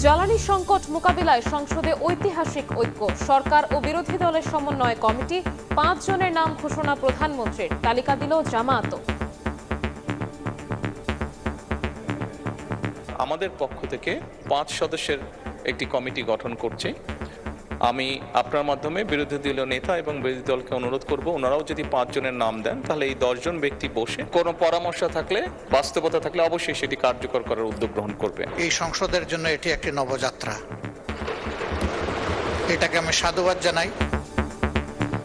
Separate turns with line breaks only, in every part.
জ্বালানি সংকট মোকাবিলায় সংসদে ঐতিহাসিক ঐক্য। সরকার ও বিরোধী দলের সমন্বয় কমিটি ৫ জনের নাম ঘোষণা প্রধানমন্ত্রীর, তালিকা দিল জামায়াত।
আমাদের পক্ষ থেকে ৫ সদস্যের একটি কমিটি গঠন করছে। আমি আপনার মাধ্যমে বিরোধী দলীয় নেতা এবং বিরোধী দলকে অনুরোধ করব, ওনারাও যদি ৫ জনের নাম দেন তাহলে এই ১০ জন ব্যক্তি বসে কোনো পরামর্শ থাকলে, বাস্তবতা থাকলে অবশ্যই সেটি কার্যকর করার উদ্যোগ গ্রহণ করবে।
এই সংসদের জন্য এটি একটি নবযাত্রা, এটাকে আমি সাধুবাদ জানাই।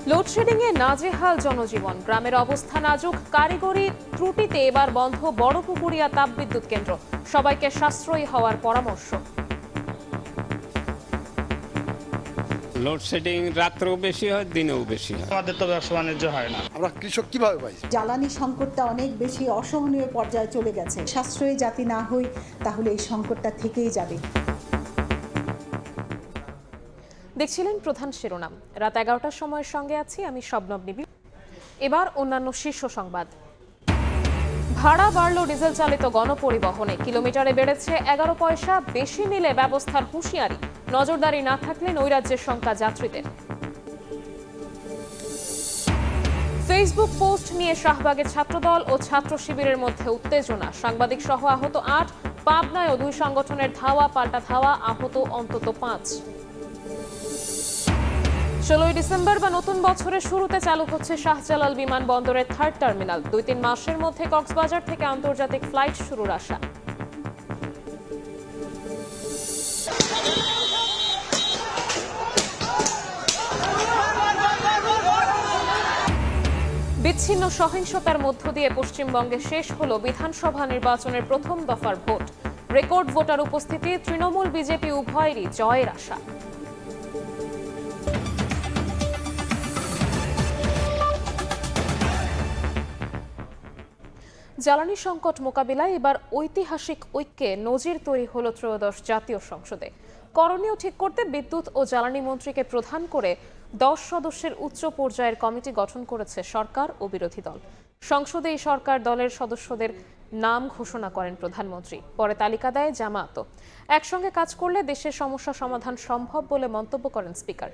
লোডশেডিংয়ে নাজেহাল জনজীবন, গ্রামের অবস্থা নাজুক। কারিগরি ত্রুটিতে এবার বন্ধ বড়পুকুরিয়া তাপবিদ্যুৎ কেন্দ্র, সবাইকে সাশ্রয়ী হওয়ার পরামর্শ।
লোডশেডিং রাত্রেও বেশি হয়, দিনেও বেশি হয়।
আমাদের তো ব্যবসা বাণিজ্য হয় না।
আমরা কৃষক কিভাবে পাই?
জ্বালানি সংকটটা অনেক বেশি অসহনীয় পর্যায়ে চলে গেছে। সাশ্রয়ী জাতি না হই তাহলে এই সংকটটা থেকেই যাবে।
দেখছিলেন প্রধান শিরোনাম। রাত ১১টার সময়ের সঙ্গে আছি আমি শবনব নিবি। এবার অন্যান্য শীর্ষ সংবাদ। ভাড়া বাড়ল ডিজেল চালিত গণপরিবহনে, কিলোমিটারে বেড়েছে ১১ পয়সা, বেশি নিলে ব্যবস্থার হুঁশিয়ারি। নজরদারি না থাকলে নৈরাজ্যের শঙ্কা যাত্রীদের। ফেসবুক পোস্ট নিয়ে শাহবাগের ছাত্রদল ও ছাত্র শিবিরের মধ্যে উত্তেজনা, সাংবাদিক সহ আহত ৮। পাবনায়ও ২ সংগঠনের ধাওয়া পাল্টা ধাওয়া, আহত অন্তত ৫। ১৬ই ডিসেম্বর বা নতুন বছরের শুরুতে চালু হচ্ছে শাহজালাল বিমানবন্দরের 3rd টার্মিনাল। ২-৩ মাসের মধ্যে কক্সবাজার থেকে আন্তর্জাতিক ফ্লাইট শুরুর আশা। বিচ্ছিন্ন সহিংসতার মধ্য দিয়ে পশ্চিমবঙ্গে শেষ হলো বিধানসভা নির্বাচনের প্রথম দফার ভোট। রেকর্ড ভোটার উপস্থিতি, তৃণমূল বিজেপি উভয়েরই জয়ের আশা। জ্বালানি সংকট মোকাবিলায় এবার ঐতিহাসিক ঐক্যে নজির তৈরি হলো ত্রয়োদশ জাতীয় সংসদে। করণীয় ঠিক করতে বিদ্যুৎ ও জ্বালানি মন্ত্রীকে প্রধান করে ১০ সদস্যের উচ্চ পর্যায়ের কমিটি গঠন করেছে সরকার ও বিরোধী দল। সংসদে এই সরকার দলের সদস্যদের নাম ঘোষণা করেন প্রধানমন্ত্রী, পরে তালিকা দেয় জামায়াত। একসঙ্গে কাজ করলে দেশের সমস্যা সমাধান সম্ভব বলে মন্তব্য করেন স্পিকার।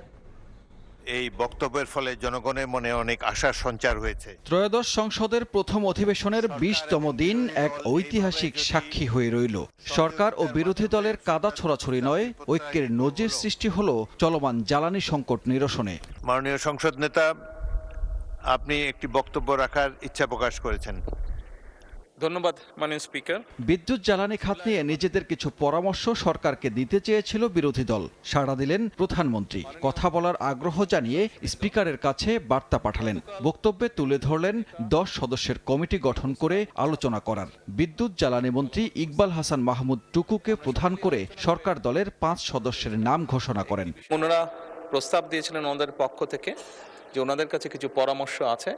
এই বক্তব্যের ফলে জনগণের মনে অনেক আশার সঞ্চার হয়েছে।
ত্রয়োদশ সংসদের প্রথম অধিবেশনের ২০তম দিন এক ঐতিহাসিক সাক্ষী হয়ে রইল। সরকার ও বিরোধী দলের কাদা ছোড়াছড়ি নয়, ঐক্যের নজির সৃষ্টি হলো চলমান জ্বালানি সংকট নিরসনে।
মাননীয় সংসদ নেতা, আপনি একটি বক্তব্য রাখার ইচ্ছা প্রকাশ করেছেন।
ধন্যবাদ মাননীয় স্পিকার।
বিদ্যুৎ জ্বালানি খাত নিয়ে নিজেদের কিছু পরামর্শ সরকারকে দিতে চেয়েছিল বিরোধী দল, সাড়া দিলেন প্রধানমন্ত্রী। কথা বলার আগ্রহ জানিয়ে স্পিকারের কাছে বার্তা পাঠালেন। বক্তব্যে তুলে ধরলেন ১০ সদস্যের কমিটি গঠন করে আলোচনা করার। বিদ্যুৎ জ্বালানি মন্ত্রী ইকবাল হাসান মাহমুদ টুকুকে প্রধান করে সরকার দলের ৫ সদস্যের নাম ঘোষণা করেন।
ওনারা প্রস্তাব দিয়েছিলেন ওনাদের পক্ষ থেকে যে ওনাদের কাছে কিছু পরামর্শ আছে।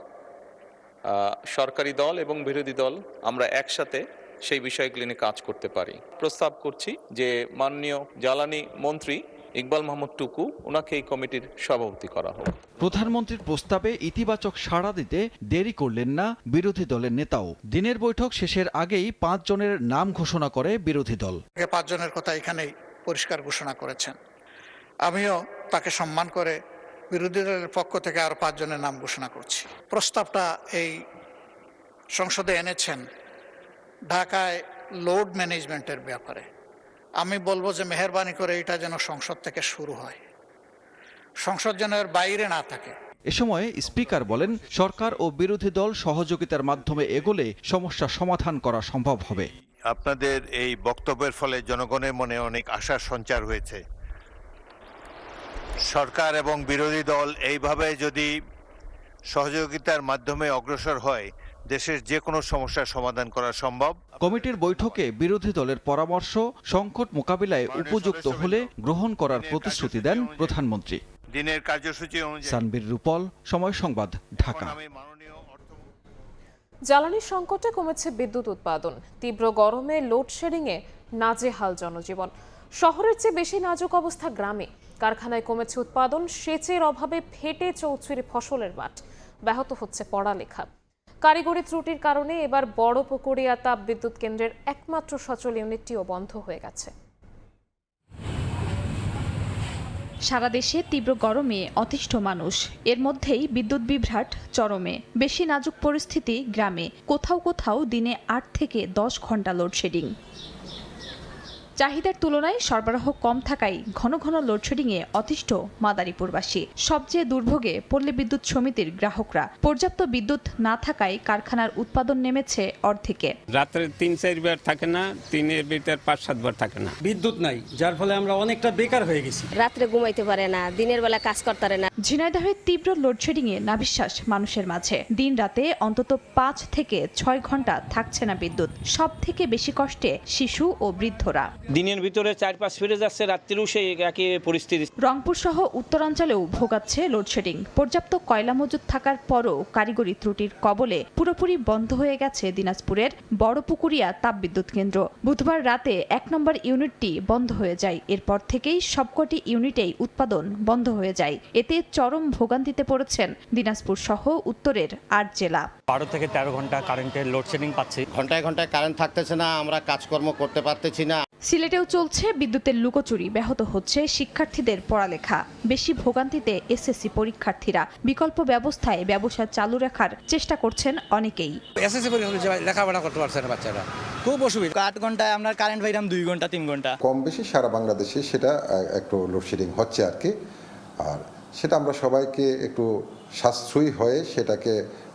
সরকারি দল এবং বিরোধী দল আমরা একসাথে সেই বিষয়গুলি নিয়ে কাজ করতে পারি। প্রস্তাব করছি যে মাননীয় জ্বালানি মন্ত্রী ইকবাল মাহমুদ টুকু, ওনাকে এই কমিটির সভাপতি করা হোক।
প্রধানমন্ত্রীর প্রস্তাবে ইতিবাচক সাড়া দিতে দেরি করলেন না বিরোধী দলের নেতাও। দিনের বৈঠক শেষের আগেই ৫ জনের নাম ঘোষণা করে বিরোধী দল।
৫ জনের কথা এখানেই পরিষ্কার ঘোষণা করেছেন। আমিও তাকে সম্মান করে বিরোধী দলের পক্ষ থেকে আরো ৫ জনের নাম ঘোষণা করছি। প্রস্তাবটা এই সংসদে এনেছেন ঢাকায় লোড ম্যানেজমেন্টের ব্যাপারে। আমি বলবো যে মেহেরবানি করে এটা যেন সংসদ থেকে শুরু হয়, সংসদ যেন এর বাইরে না থাকে।
এ সময় স্পিকার বলেন, সরকার ও বিরোধী দল সহযোগিতার মাধ্যমে এগোলে সমস্যা সমাধান করা সম্ভব হবে।
আপনাদের এই বক্তব্যের ফলে জনগণের মনে অনেক আশার সঞ্চার হয়েছে। সরকার এবং বিরোধী দল এইভাবে যদি সহযোগিতার মাধ্যমে অগ্রসর হয়, দেশের যে কোনো সমস্যার সমাধান করা সম্ভব।
কমিটির বৈঠকে বিরোধী দলের পরামর্শ সংকট মোকাবিলায় উপযুক্ত হলে গ্রহণ করার প্রতিশ্রুতি দেন প্রধানমন্ত্রী।
দিনের কার্যসূচি অনুযায়ী
সানবীর রূপল, সময় সংবাদ, ঢাকা।
জ্বালানি সংকটে কমেছে বিদ্যুৎ উৎপাদন, তীব্র গরমে লোডশেডিংয়ে নাজেহাল জনজীবন। শহরের চেয়ে বেশি নাজুক অবস্থা গ্রামে। কারখানায় কমেছে উৎপাদন, সেচের অভাবে ফেটে চৌচুরি ফসলের মাঠ। ব্যাহত হচ্ছে পড়ালেখা। কারিগরি ত্রুটির কারণে এবার বড়পুকুরিয়া তাপবিদ্যুৎ কেন্দ্রের একমাত্র সচল ইউনিটটিও বন্ধ হয়ে গেছে।
সারা দেশে তীব্র গরমে অতিষ্ঠ মানুষ, এর মধ্যেই বিদ্যুৎ বিভ্রাট চরমে। বেশি নাজুক পরিস্থিতি গ্রামে, কোথাও কোথাও দিনে ৮ থেকে ১০ ঘন্টা লোডশেডিং। চাহিদার তুলনায় সরবরাহ কম থাকায় ঘন ঘন লোডশেডিংয়ে অতিষ্ঠ মাদারীপুরবাসী। সবচেয়ে দুর্ভোগে পল্লী বিদ্যুৎ সমিতির গ্রাহকরা। পর্যাপ্ত বিদ্যুৎ না থাকায় কারখানার উৎপাদন নেমেছে অর্ধেকে।
রাত্রে ৩-৪ বার থাকে না, দিনের ভিতর ৫-৭ বার থাকে না।
বিদ্যুৎ নাই, যার ফলে আমরা অনেকটা বেকার হয়ে গেছি।
রাত্রে ঘুমাইতে পারে না, দিনের বেলা কাজ করতে পারে না।
ঝিনাইদহের তীব্র লোডশেডিংয়ে নাভিশ্বাস মানুষের মাঝে। দিন রাতে অন্তত ৫ থেকে ৬ ঘন্টা থাকছে না বিদ্যুৎ। সব থেকে বেশি কষ্টে শিশু ও বৃদ্ধরা।
দিনের ভিতরে ৪-৫ ফিরে যাচ্ছে, রাত্রিও সেই একই পরিস্থিতি।
রংপুর সহ উত্তরাঞ্চলেও ভোগাচ্ছে লোডশেডিং। পর্যাপ্ত কয়লা মজুত থাকার পরও কারিগরি ত্রুটির কবলে পুরোপুরি বন্ধ হয়ে গেছে দিনাজপুরের বড়পুকুরিয়া তাপবিদ্যুৎ কেন্দ্র। বুধবার রাতে ১ নম্বর ইউনিটটি বন্ধ হয়ে যায়। এরপর থেকেই সবকটি ইউনিটেই উৎপাদন বন্ধ হয়ে যায়। এতে চরম ভোগান্তিতে পড়েছেন দিনাজপুর সহ উত্তরের ৮ জেলা।
১২ থেকে ১৩ ঘন্টা কারেন্টের লোডশেডিং পাচ্ছি।
ঘন্টায় ঘন্টায় কারেন্ট থাকতেছে না, আমরা কাজকর্ম করতে পারতেছি না।
সিলেটেও চলছে বিদ্যুতের লুকোচুরি, ব্যাহত হচ্ছে শিক্ষার্থীদের পড়ালেখা। বেশি ভোগান্তিতে এসএসসি পরীক্ষার্থীরা। বিকল্প ব্যবস্থায় ব্যবসা চালু রাখার চেষ্টা করছেন অনেকেই।
এসএসসি পরীক্ষা লেখাপড়া করতে পারছে না বাচ্চারা, খুব অসুবিধা। ৮ ঘন্টায় আমরা কারেন্ট পাইলাম 2 ঘন্টা 3 ঘন্টা।
কম বেশি সারা বাংলাদেশে সেটা একটু লোডশেডিং হচ্ছে আর কি। আর সেটা আমরা সবাইকে একটু সাশ্রয়ী হয়ে সেটাকে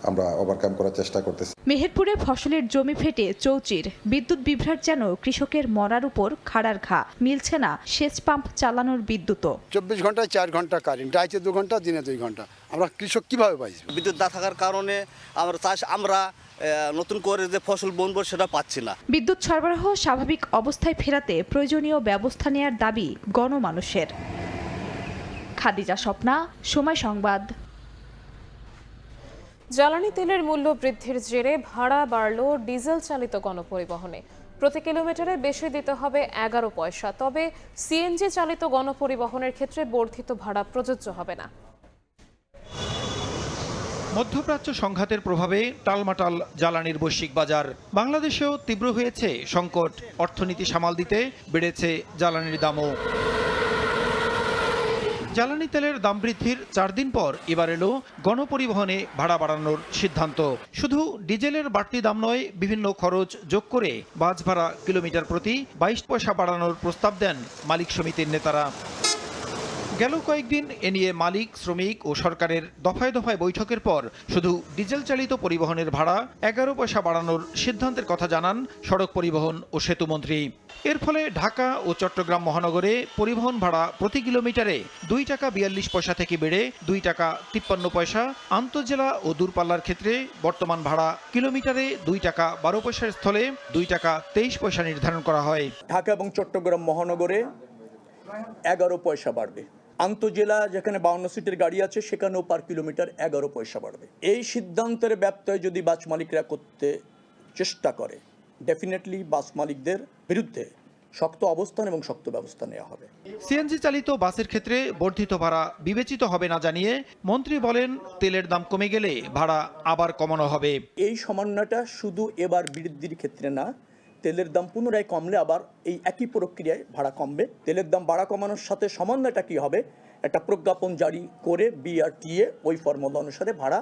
আমরা ওভারকাম করার চেষ্টা করতেছি।
মেহেরপুরে ফসলের জমি ফেটে চৌচির। বিদ্যুৎ বিভ্রাট যেন কৃষকের মরার উপর খাড়ার ঘা। মিলছে না সেচ পাম্প চালানোর বিদ্যুৎও।
24 ঘন্টায় 4 ঘন্টা কারেন্ট, রাতে 2 ঘন্টা, দিনে 2 ঘন্টা। আমরা কৃষক কিভাবে পাই? বিদ্যুৎ না থাকার কারণে আমরা নতুন করে যে ফসল বুনবো সেটা পাচ্ছি না।
বিদ্যুৎ সরবরাহ স্বাভাবিক অবস্থায় ফেরাতে প্রয়োজনীয় ব্যবস্থা নেয়ার দাবি গণমানুষের। খাদিজা স্বপ্না, সময় সংবাদ।
জ্বালানি তেলের মূল্য বৃদ্ধির জেরে ভাড়া বাড়ল ডিজেল চালিত গণপরিবহনে। প্রতি কিলোমিটারে বেশি দিতে হবে 11 পয়সা। তবে সিএনজি চালিত গণপরিবহনের ক্ষেত্রে বর্ধিত ভাড়া প্রযোজ্য হবে না।
মধ্যপ্রাচ্য সংঘাতের প্রভাবে টালমাটাল জ্বালানির বৈশ্বিক বাজার। বাংলাদেশেও তীব্র হয়েছে সংকট। অর্থনীতি সামাল দিতে বেড়েছে জ্বালানির দামও। জ্বালানি তেলের দাম বৃদ্ধির 4 দিন পর এবার এলো গণপরিবহনে ভাড়া বাড়ানোর সিদ্ধান্ত। শুধু ডিজেলের বাড়তি দাম নয়, বিভিন্ন খরচ যোগ করে বাস ভাড়া কিলোমিটার প্রতি 22 পয়সা বাড়ানোর প্রস্তাব দেন মালিক সমিতির নেতারা। গেল কয়েকদিন এ নিয়ে মালিক, শ্রমিক ও সরকারের দফায় দফায় বৈঠকের পর শুধু ডিজেল চালিত পরিবহনের ভাড়া 11 পয়সা বাড়ানোর সিদ্ধান্তের কথা জানান সড়ক পরিবহন ও সেতুমন্ত্রী। এর ফলে ঢাকা ও চট্টগ্রাম মহানগরে পরিবহন ভাড়া প্রতি কিলোমিটারে 2 টাকা 42 পয়সা থেকে বেড়ে 2 টাকা 53 পয়সা। আন্তঃজেলা ও দূরপাল্লার ক্ষেত্রে বর্তমান ভাড়া কিলোমিটারে 2 টাকা 12 পয়সার স্থলে 2 টাকা 23 পয়সা নির্ধারণ করা হয়।
ঢাকা এবং চট্টগ্রাম মহানগরে 11 পয়সা বাড়বে। আন্তঃজেলা যেখানে 52 সিটের গাড়ি আছে সেখানেও পার কিলোমিটার 11 পয়সা বাড়বে। এই সিদ্ধান্তের ব্যত্যয় যদি বাস মালিকরা করতে চেষ্টা করে, ডেফিনেটলি বাস মালিকদের বিরুদ্ধে শক্ত অবস্থান এবং শক্ত ব্যবস্থা নেওয়া হবে।
সিএনজি চালিত বাসের ক্ষেত্রে বর্ধিত ভাড়া বিবেচিত হবে না জানিয়ে মন্ত্রী বলেন, তেলের দাম কমে গেলে ভাড়া আবার কমানো হবে।
এই সমন্বয়টা শুধু এবার বৃদ্ধির ক্ষেত্রে না, তেলের দাম পুনরায় কমলে আবার এই একই প্রক্রিয়ায় ভাড়া কমবে। তেলের দাম ভাড়া কমানোর সাথে সমন্বয়টা কি হবে, একটা প্রজ্ঞাপন জারি করে বিআরটিএ ওই ফর্মুলা অনুসারে ভাড়া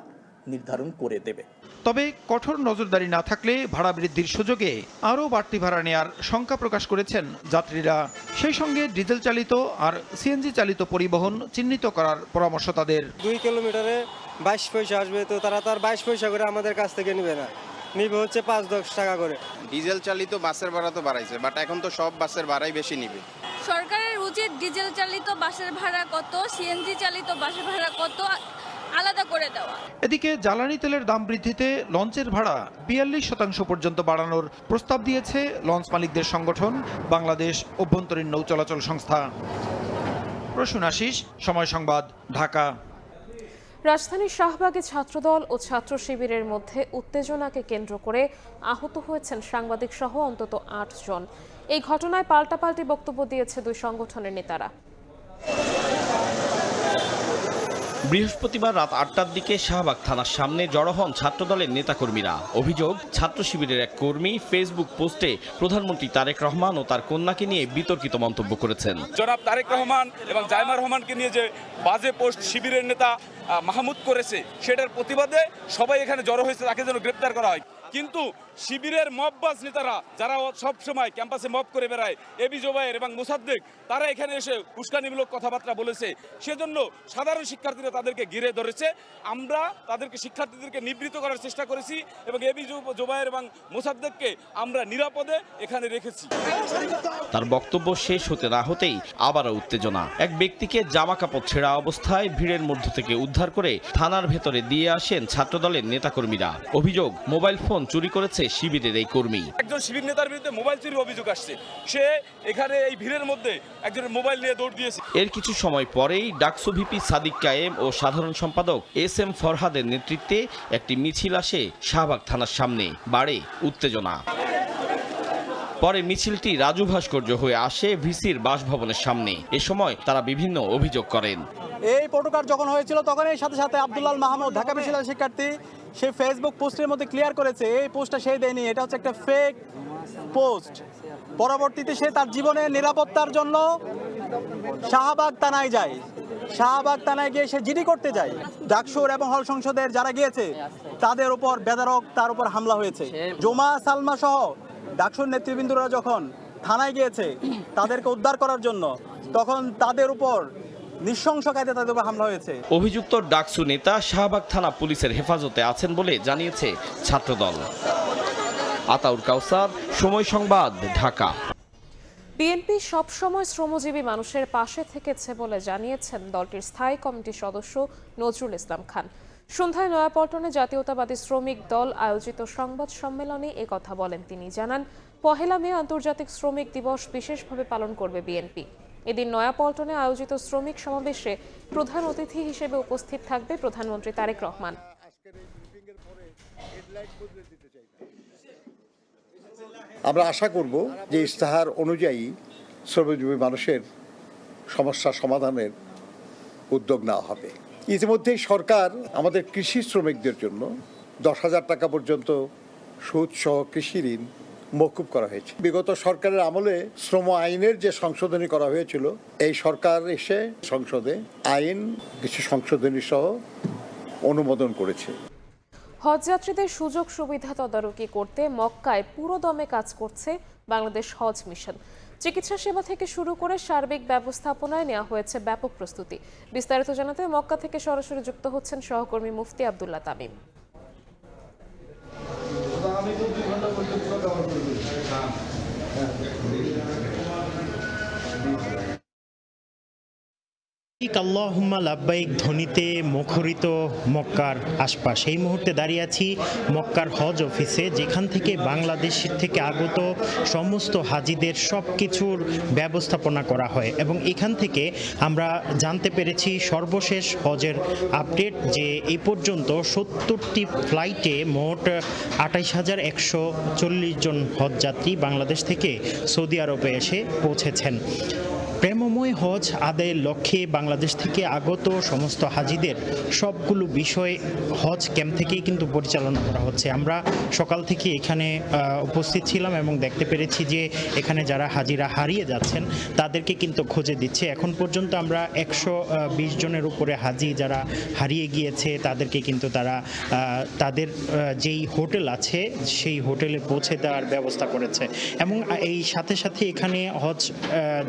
নির্ধারণ করে দেবে।
তবে কঠোর নজরদারি না থাকলে ভাড়া বৃদ্ধির সুযোগে আরও বাড়তি ভাড়া নেয়ার শঙ্কা প্রকাশ করেছেন যাত্রীরা। সেই সঙ্গে ডিজেল চালিত আর সিএনজি চালিত পরিবহন চিহ্নিত করার পরামর্শ তাদের।
2 কিলোমিটারে 22 পয়সা আসবে, তো তারা তো আর 22 পয়সা করে আমাদের কাছ থেকে নেবে না, নিবে হচ্ছে 5-10 টাকা করে।
ডিজেল চালিত বাসের ভাড়া তো বাড়াইছে, বাট এখন তো সব বাসের ভাড়াই বেশি নিবে।
সরকারের উচিত ডিজেল চালিত বাসের ভাড়া কত, সিএনজি চালিত বাসের ভাড়া কত আলাদা করে দেওয়া।
এদিকে জ্বালানি তেলের দাম বৃদ্ধিতে লঞ্চের ভাড়া 42% পর্যন্ত বাড়ানোর প্রস্তাব দিয়েছে লঞ্চ মালিকদের সংগঠন বাংলাদেশ অভ্যন্তরীণ নৌ চলাচল সংস্থা। প্রসূন আশিস, সময় সংবাদ, ঢাকা।
রাজধানীর শাহবাগে ছাত্রদল ও ছাত্র শিবিরের মধ্যে উত্তেজনাকে কেন্দ্র করে আহত হয়েছেন সাংবাদিক সহ অন্তত 8 জন। এই ঘটনায় পাল্টাপাল্টি বক্তব্য দিয়েছে দুই সংগঠনের নেতারা।
বৃহস্পতিবার রাত 8টার দিকে শাহবাগ থানার সামনে জড়ো হন ছাত্রদলের নেতাকর্মীরা। অভিযোগ, ছাত্র শিবিরের এক কর্মী ফেসবুক পোস্টে প্রধানমন্ত্রী তারেক রহমান ও তার কন্যাকে নিয়ে বিতর্কিত মন্তব্য করেছেন।
জনাব তারেক রহমান এবং জাইমা রহমানকে নিয়ে যে বাজে পোস্ট শিবিরের নেতা মাহমুদ করেছে, সেটার প্রতিবাদে সবাই এখানে জড়ো হয়েছে, তাকে যেন গ্রেপ্তার করা হয়। কিন্তু শিবিরের মববাজ নেতারা যারা সব সময় ক্যাম্পাসে মব করে বেড়ায়, এবি জোবায়ের এবং মোসাদ্দেক, তারা এখানে এসে উস্কানিমূলক কথাবার্তা বলেছে। সেজন্য সাধারণ শিক্ষার্থীরা তাদেরকে ঘিরে ধরেছে। আমরা তাদেরকে শিক্ষার্থীদেরকে নিবৃত্ত করার চেষ্টা করেছি এবং এবি জোবায়ের এবং মোসাদ্দেককে আমরা নিরাপদে এখানে রেখেছি।
তার বক্তব্য শেষ হতে না হতেই আবারও উত্তেজনা। এক ব্যক্তিকে জামা কাপড় ছেঁড়া অবস্থায় ভিড়ের মধ্য থেকে উদ্ধার করে থানার ভেতরে দিয়ে আসেন ছাত্রদলের নেতাকর্মীরা। অভিযোগ, মোবাইল ফোন চুরি করেছে শিবিরের এই কর্মী।
একজন শিবির নেতার বিরুদ্ধে মোবাইল চুরির অভিযোগ আসছে। সে এখানে এই ভিড়ের মধ্যে একজনের মোবাইল নিয়ে দৌড় দিয়েছে।
এর কিছু সময় পরেই ডাকসু ভিপি সাদিক কায়েম ও সাধারণ সম্পাদক SM ফরহাদের নেতৃত্বে একটি মিছিল আসে শাহবাগ থানার সামনে। বাড়ে উত্তেজনা। পরে মিছিলটি রাজু ভাস্কর্য হয়ে আসে ভিসির বাসভবনের সামনে। এ সময় তারা বিভিন্ন অভিযোগ করেন।
এই পটুকার যখন হয়েছিল তখন এর সাথে সাথে আব্দুল্লাল মাহমুদ, ঢাকা বিশ্ববিদ্যালয়ের শিক্ষার্থী, সে ফেসবুক পোস্টের মধ্যে ক্লিয়ার করেছে এই পোস্টটা সে দেয়নি, এটা হচ্ছে একটা ফেক পোস্ট। পরবর্তীতে সে তার জীবনের নিরাপত্তার জন্য শাহবাগ থানায় যায়। শাহবাগ থানায় গিয়ে সে জিডি করতে যায়। ডাকসুর এবং হল সংসদের যারা গিয়েছে তাদের উপর বেধড়ক তার উপর হামলা হয়েছে। জোমা সালমা সহ ডাকসুর নেতৃবৃন্দরা যখন থানায় গিয়েছে তাদেরকে উদ্ধার করার জন্য, তখন তাদের উপর নৃশংস কায়দায় তাদের উপর হামলা হয়েছে।
অভিযুক্ত ডাকসু নেতা শাহবাগ থানা পুলিশের হেফাজতে আছেন বলে জানিয়েছে ছাত্রদল। আতাউর কাউসার, সময় সংবাদ, ঢাকা।
বিএনপি সবসময় শ্রমজীবী মানুষের পাশে থেকেছে বলে জানিয়েছেন দলটির স্থায়ী কমিটির সদস্য নজরুল ইসলাম খান। সন্ধ্যায় নয়াপল্টনে জাতীয়তাবাদী শ্রমিক দল আয়োজিত সংবাদ সম্মেলনে একথা বলেন তিনি। জানান, 1 মে আন্তর্জাতিক শ্রমিক দিবস বিশেষভাবে পালন করবে বিএনপি। এদিন নয়াপল্টনে আয়োজিত শ্রমিক সমাবেশে প্রধান অতিথি হিসেবে উপস্থিত থাকবে প্রধানমন্ত্রী তারেক রহমান।
আমরা আশা করব যে ইস্তাহার অনুযায়ী শ্রমজীবী মানুষের সমস্যা সমাধানের উদ্যোগ নেওয়া হবে। ইতিমধ্যেই সরকার আমাদের কৃষি শ্রমিকদের জন্য 10,000 টাকা পর্যন্ত সুদ সহ কৃষি ঋণ মওকুফ করা হয়েছে। বিগত সরকারের আমলে শ্রম আইনের যে সংশোধনী করা হয়েছিল, এই সরকার এসে সংসদে আইন কিছু সংশোধনী সহ অনুমোদন করেছে।
হজযাত্রীদের সুযোগ সুবিধা তদারকি করতে মক্কায় পুরোদমে কাজ করছে বাংলাদেশ হজ মিশন। চিকিৎসা সেবা থেকে শুরু করে সার্বিক ব্যবস্থাপনায় নেওয়া হয়েছে ব্যাপক প্রস্তুতি। বিস্তারিত জানাতে মক্কা থেকে সরাসরি যুক্ত হচ্ছেন সহকর্মী মুফতি আব্দুল্লাহ তামিম।
আল্লাহুম্মা লাব্বাইক ধ্বনিতে মুখরিত মক্কার আশপাশ। এই মুহূর্তে দাঁড়িয়ে আছি মক্কার হজ অফিসে, যেখান থেকে বাংলাদেশ থেকে আগত সমস্ত হাজিদের সব কিছুর ব্যবস্থাপনা করা হয়। এবং এখান থেকে আমরা জানতে পেরেছি সর্বশেষ হজের আপডেট, যে এই পর্যন্ত 70টি ফ্লাইটে মোট 28,140 জন হজযাত্রী বাংলাদেশ থেকে সৌদি আরবে এসে পৌঁছেছেন। প্রেমময় হজ আদায়ের লক্ষ্যে বাংলাদেশ থেকে আগত সমস্ত হাজিদের সবগুলো বিষয় হজ ক্যাম্প থেকেই কিন্তু পরিচালনা করা হচ্ছে। আমরা সকাল থেকে এখানে উপস্থিত ছিলাম এবং দেখতে পেরেছি যে এখানে যারা হাজিরা হারিয়ে যাচ্ছেন তাদেরকে কিন্তু খুঁজে দিচ্ছে। এখন পর্যন্ত আমরা 120 জনের উপরে হাজি যারা হারিয়ে গিয়েছে তাদেরকে কিন্তু তারা তাদের যেই হোটেল আছে সেই হোটেলে পৌঁছে দেওয়ার ব্যবস্থা করেছে। এবং এই সাথে সাথে এখানে হজ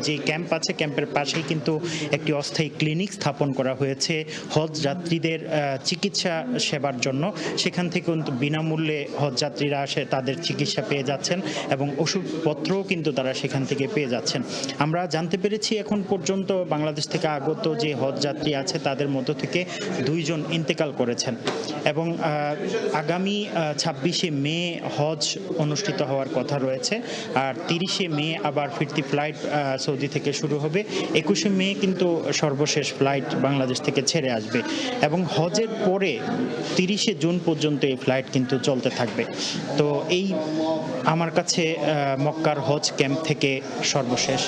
যে ক্যাম্প আছে, ক্যাম্পের পাশেই কিন্তু একটি অস্থায়ী ক্লিনিক স্থাপন করা হয়েছে হজ যাত্রীদের চিকিৎসা সেবার জন্য। সেখান থেকে কিন্তু বিনামূল্যে হজ যাত্রীরা আসে, তাদের চিকিৎসা পেয়ে যাচ্ছেন এবং ওষুধপত্রও কিন্তু তারা সেখান থেকে পেয়ে যাচ্ছেন। আমরা জানতে পেরেছি এখন পর্যন্ত বাংলাদেশ থেকে আগত যে হজ যাত্রী আছে তাদের মধ্য থেকে 2 জন ইন্তেকাল করেছেন এবং আগামী 26শে মে হজ অনুষ্ঠিত হওয়ার কথা রয়েছে। আর 30শে মে আবার ফিরতি ফ্লাইট সৌদি থেকে শুরু হবে। 21শে মে কিন্তু সর্বশেষ ফ্লাইট বাংলাদেশ থেকে ছেড়ে আসবে এবং হজের পরে 30শে জুন পর্যন্ত এই ফ্লাইট কিন্তু চলতে থাকবে। তো এই আমার কাছে মক্কার হজ ক্যাম্প থেকে সর্বশেষ।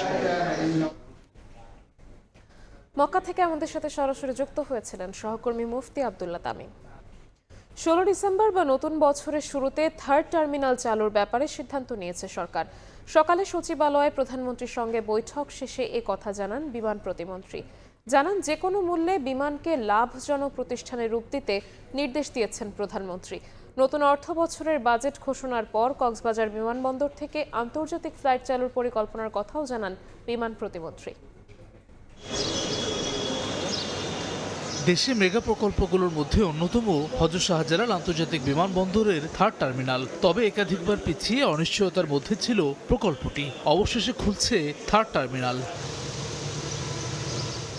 মক্কা থেকে আমাদের সাথে সরাসরি যুক্ত হয়েছিলেন সহকর্মী মুফতি আব্দুল্লাহ তামিম। 16 ডিসেম্বর বা নতুন বছরের শুরুতে থার্ড টার্মিনাল চালুর ব্যাপারে সিদ্ধান্ত নিয়েছে সরকার। সকালে সচিবালয়ে প্রধানমন্ত্রীর সঙ্গে বৈঠক শেষে এ কথা জানান বিমান প্রতিমন্ত্রী। জানান যে কোনো মূল্যে বিমানকে লাভজনক প্রতিষ্ঠানে রূপ দিতে নির্দেশ দিয়েছেন প্রধানমন্ত্রী। নতুন অর্থ বছরের বাজেট ঘোষণার পর কক্সবাজার বিমানবন্দর থেকে আন্তর্জাতিক ফ্লাইট চালুর পরিকল্পনার কথাও জানান বিমান প্রতিমন্ত্রী।
দেশে মেগা প্রকল্পগুলোর মধ্যে অন্যতম হযরত শাহজালাল আন্তর্জাতিক বিমানবন্দরের থার্ড টার্মিনাল। তবে একাধিকবার পিছিয়ে অনিশ্চয়তার মধ্যে ছিল প্রকল্পটি। অবশেষে খুলছে থার্ড টার্মিনাল।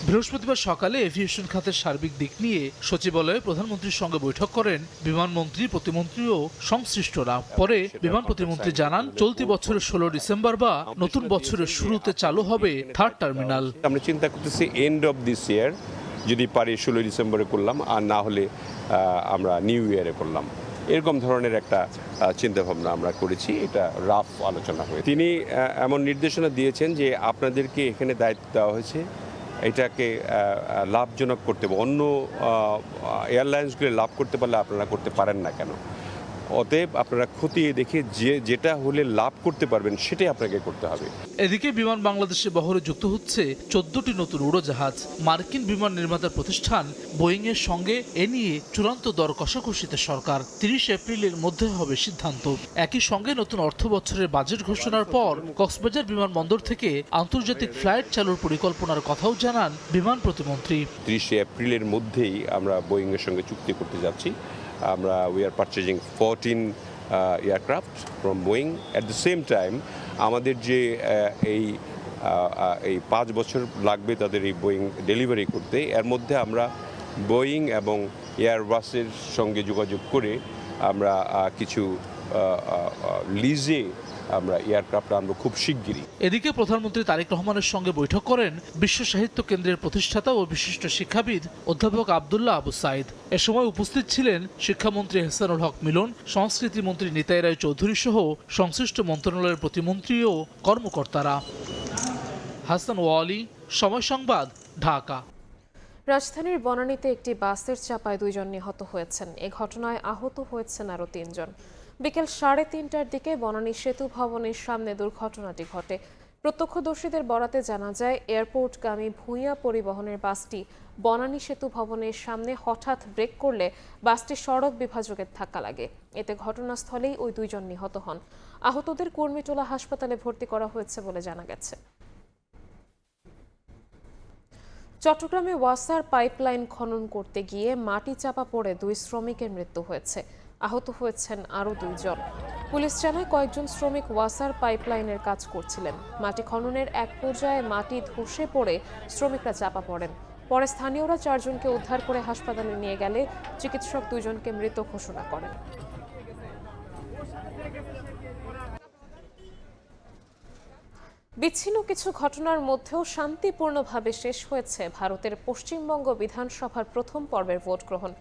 বৃহস্পতিবার সকালে এভিয়েশন খাতের সার্বিক দিক নিয়ে সচিবালয়ে প্রধানমন্ত্রীর সঙ্গে বৈঠক করেন বিমানমন্ত্রী, প্রতিমন্ত্রী ও সংশ্লিষ্টরা। পরে বিমান প্রতিমন্ত্রী জানান, চলতি বছরের 16 ডিসেম্বর বা নতুন বছরের শুরুতে চালু হবে থার্ড টার্মিনাল।
আমরা চিন্তা করতেছি এন্ড অফ দিস ইয়ার, যদি পারি 16 ডিসেম্বরে করলাম, আর না হলে আমরা নিউ ইয়ারে করলাম। এরকম ধরনের একটা চিন্তাভাবনা আমরা করেছি। এটা রাফ আলোচনা হয়ে তিনি এমন নির্দেশনা দিয়েছেন যে আপনাদেরকে এখানে দায়িত্ব দেওয়া হয়েছে এটাকে লাভজনক করতে হবে। অন্য এয়ারলাইন্সগুলো লাভ করতে পারলে আপনারা করতে পারেন না কেন? অতএব আপনারা খতিয়ে দেখে যেটা হলে লাভ করতে পারবেন সেটাই আপনাকে করতে হবে।
এদিকে বিমান বাংলাদেশে বহরে যুক্ত হচ্ছে 14টি নতুন উড়োজাহাজ। মার্কিন বিমান নির্মাতা প্রতিষ্ঠান বোয়িং এর সঙ্গে এ নিয়ে চূড়ান্ত দর কষাকষিতে সরকার। 30 এপ্রিলের মধ্যে হবে সিদ্ধান্ত। একই সঙ্গে নতুন অর্থ বছরের বাজেট ঘোষণার পর কক্সবাজার বিমানবন্দর থেকে আন্তর্জাতিক ফ্লাইট চালুর পরিকল্পনার কথাও জানান বিমান প্রতিমন্ত্রী।
30 এপ্রিলের মধ্যেই আমরা বোয়িং এর সঙ্গে চুক্তি করতে যাচ্ছি। we are purchasing 14 aircraft from Boeing. At the same time, আমাদের যে এই 5 বছর লাগবে তাদের এই বোয়িং ডেলিভারি করতে, এর মধ্যে আমরা বোয়িং এবং এয়ারবাসের সঙ্গে যোগাযোগ করে আমরা কিছু লিজে আমরা এয়ারক্রাফট আনবো খুব শিগগিরই।
এদিকে প্রধানমন্ত্রী তারেক রহমানের সঙ্গে বৈঠক করেন বিশ্ব সাহিত্য কেন্দ্রের প্রতিষ্ঠাতা ও বিশিষ্ট শিক্ষাবিদ অধ্যাপক আব্দুল্লাহ আবু সাইদ। এ সময় উপস্থিত ছিলেন শিক্ষামন্ত্রী এহসানুল হক মিলন, সংস্কৃতি মন্ত্রী নিতাই রায় চৌধুরী সহ সংশ্লিষ্ট মন্ত্রণালয়ের প্রতিমন্ত্রী ও কর্মকর্তারা। হাসান ওয়ালি, সময় সংবাদ, ঢাকা।
রাজধানীর বনানীতে একটি বাসের চাপায় 2 জন নিহত হয়েছেন। এ ঘটনায় আহত হয়েছেন আরও 3 জন। বিকেল 3:30টার দিকে বনানী সেতু ভবনের সামনে দুর্ঘটনাটি ঘটে। প্রত্যক্ষদর্শীদের বরাতে জানা যায়, এয়ারপোর্টগামী ভূঁইয়া পরিবহনের বাসটি বনানী সেতু ভবনের সামনে হঠাৎ ব্রেক করলে বাসটি সড়ক বিভাজকের ধাক্কা লাগে। এতে ঘটনাস্থলেই ওই 2 জন নিহত হন। আহতদের কুর্মিটোলা হাসপাতালে ভর্তি করা হয়েছে বলে জানা গেছে। চট্টগ্রামে ওয়াসার পাইপলাইন খনন করতে গিয়ে মাটি চাপা পড়ে 2 শ্রমিকের মৃত্যু হয়েছে। আহত হয়েছেন আরও 2 জন। পুলিশ জানায়, কয়েকজন শ্রমিক ওয়াসার পাইপলাইনের কাজ করছিলেন। মাটি খননের এক পর্যায়ে মাটি ধসে পড়ে শ্রমিকরা চাপা পড়েন। পরে স্থানীয়রা 4 জনকে উদ্ধার করে হাসপাতালে নিয়ে গেলে চিকিৎসক 2 জনকে মৃত ঘোষণা করেন। বিচ্ছিন্ন কিছু ঘটনার মধ্যেও শান্তিপূর্ণভাবে শেষ হয়েছে ভারতের পশ্চিমবঙ্গ বিধানসভার প্রথম পর্বের ভোট গ্রহণ।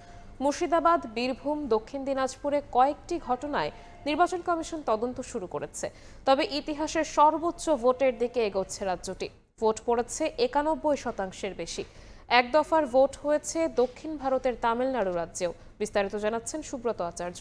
মুর্শিদাবাদ, বীরভূম, দক্ষিণ দিনাজপুরে কয়েকটি ঘটনায় নির্বাচন কমিশন তদন্ত শুরু করেছে। তবে ইতিহাসের সর্বোচ্চ ভোটের দিকে এগোচ্ছে রাজ্যটি। ভোট পড়েছে 91% বেশি। এক দফার ভোট হয়েছে দক্ষিণ ভারতের তামিলনাড়ু রাজ্যেও। বিস্তারিত জানাচ্ছেন সুব্রত আচার্য।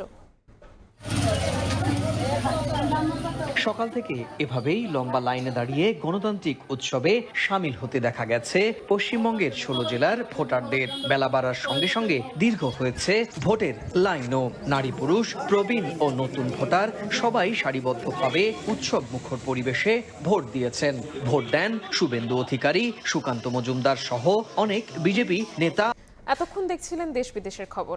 সকাল থেকে এভাবেই লম্বা লাইনে দাঁড়িয়ে গণতান্ত্রিক উৎসবে সামিল হতে দেখা গেছে পশ্চিমবঙ্গের 16 জেলার ভোটারদের। বেলা বাড়ার সঙ্গে সঙ্গে দীর্ঘ হয়েছে ভোটের লাইনও। নারী পুরুষ, প্রবীণ ও নতুন ভোটার সবাই সারিবদ্ধভাবে উৎসব মুখর পরিবেশে ভোট দিয়েছেন। ভোট দেন শুভেন্দু অধিকারী, সুকান্ত মজুমদার সহ অনেক বিজেপি নেতা।
এতক্ষণ দেখছিলেন দেশ বিদেশের খবর।